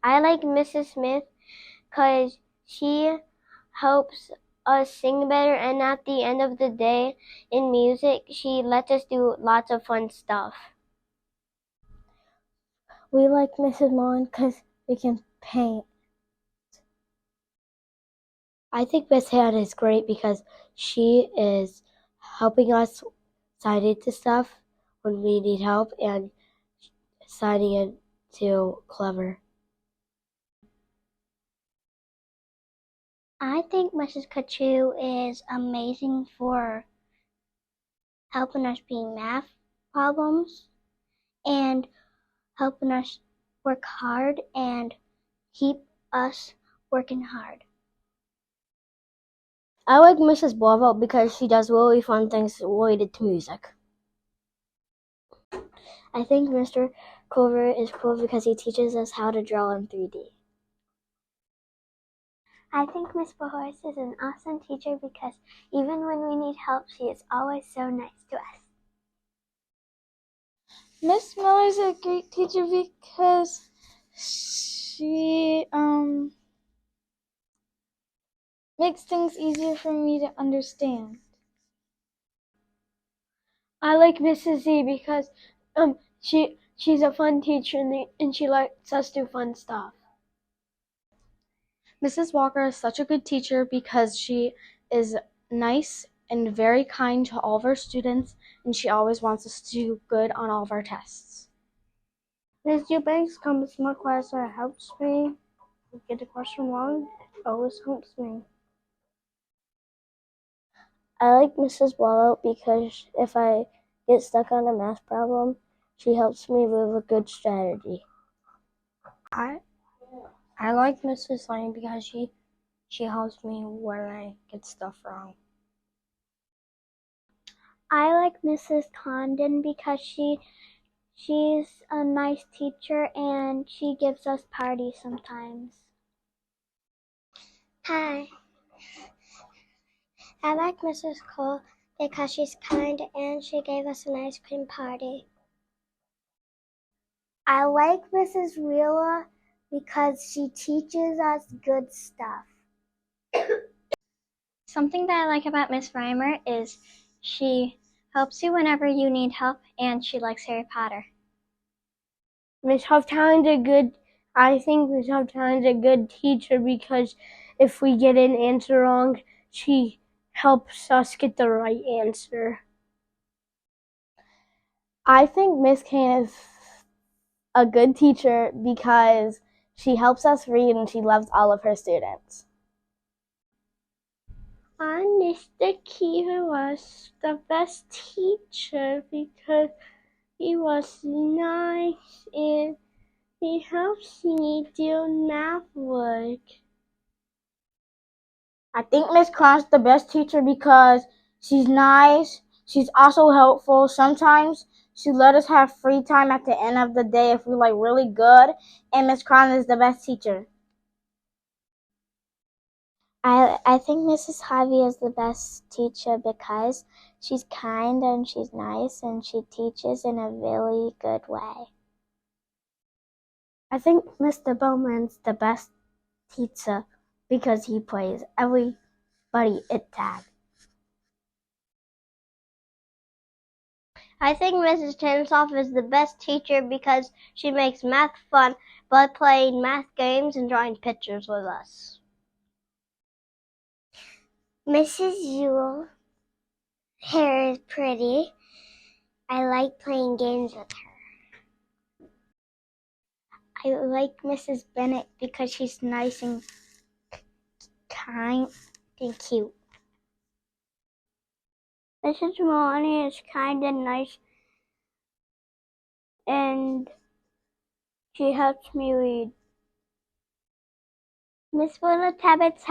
I like Mrs. Smith because she helps us sing better, and at the end of the day in music, she lets us do lots of fun stuff. We like Mrs. Mullen because we can paint. I think Miss Hannah is great because she is helping us sign into stuff when we need help and signing into Clever. I think Mrs. Kachu is amazing for helping us beat math problems and helping us work hard and keep us working hard. I like Mrs. Blauvelt because she does really fun things related to music. I think Mr. Clover is cool because he teaches us how to draw in 3D. I think Miss Bahorse is an awesome teacher because even when we need help, she is always so nice to us. Miss Miller is a great teacher because she makes things easier for me to understand. I like Mrs. Z because she's a fun teacher and she lets us do fun stuff. Mrs. Walker is such a good teacher because she is nice and very kind to all of our students, and she always wants us to do good on all of our tests. Ms. Eubanks comes to my class and helps me get the question wrong. It always helps me. I like Mrs. Wallow because if I get stuck on a math problem, she helps me with a good strategy. I like Mrs. Lane because she helps me when I get stuff wrong. I like Mrs. Condon because she's a nice teacher and she gives us parties sometimes. Hi. I like Mrs. Cole because she's kind and she gave us an ice cream party. I like Mrs. Wheeler because she teaches us good stuff. Something that I like about Miss Reimer is she helps you whenever you need help, and she likes Harry Potter. Miss Hufftown's I think Miss Hufftown's a good teacher because if we get an answer wrong, she helps us get the right answer. I think Miss Kane is a good teacher because she helps us read and she loves all of her students. Mr. Keever was the best teacher because he was nice and he helps me do math work. I think Miss Cron's the best teacher because she's nice. She's also helpful. Sometimes she let us have free time at the end of the day if we're like really good. And Miss Cron is the best teacher. I think Mrs. Harvey is the best teacher because she's kind and she's nice and she teaches in a really good way. I think Mr. Bowman's the best teacher because he plays everybody at tag. I think Mrs. Chansoff is the best teacher because she makes math fun by playing math games and drawing pictures with us. Mrs. Yule, hair is pretty. I like playing games with her. I like Mrs. Bennett because she's nice and kind and cute. Mrs. Maloney is kind and nice, and she helps me read. Miss Willa Tabbets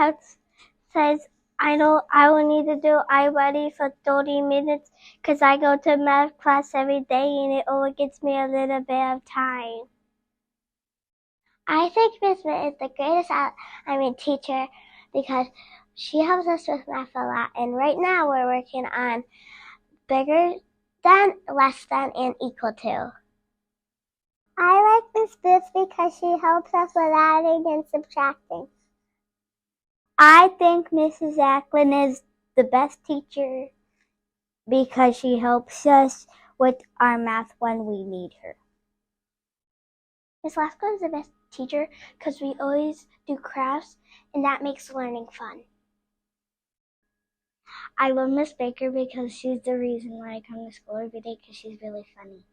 says, I know I will need to do iReady for 30 minutes because I go to math class every day and it only gets me a little bit of time. I think Miss Smith is the greatest teacher because she helps us with math a lot. And right now we're working on bigger than, less than, and equal to. I like Miss Booth because she helps us with adding and subtracting. I think Mrs. Acklin is the best teacher because she helps us with our math when we need her. Miss Lasko is the best teacher because we always do crafts and that makes learning fun. I love Miss Baker because she's the reason why I come to school every day because she's really funny.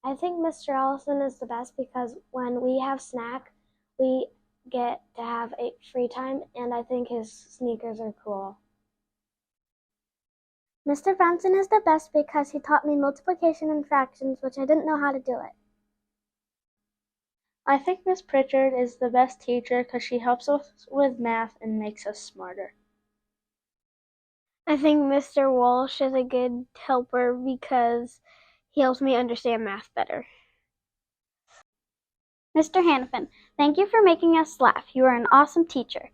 I think Mr. Allison is the best because when we have snack, we get to have a free time, and I think his sneakers are cool. Mr. Brownson is the best because he taught me multiplication and fractions, which I didn't know how to do it. I think Miss Pritchard is the best teacher because she helps us with math and makes us smarter. I think Mr. Walsh is a good helper because he helps me understand math better. Mr. Hannafin, thank you for making us laugh. You are an awesome teacher.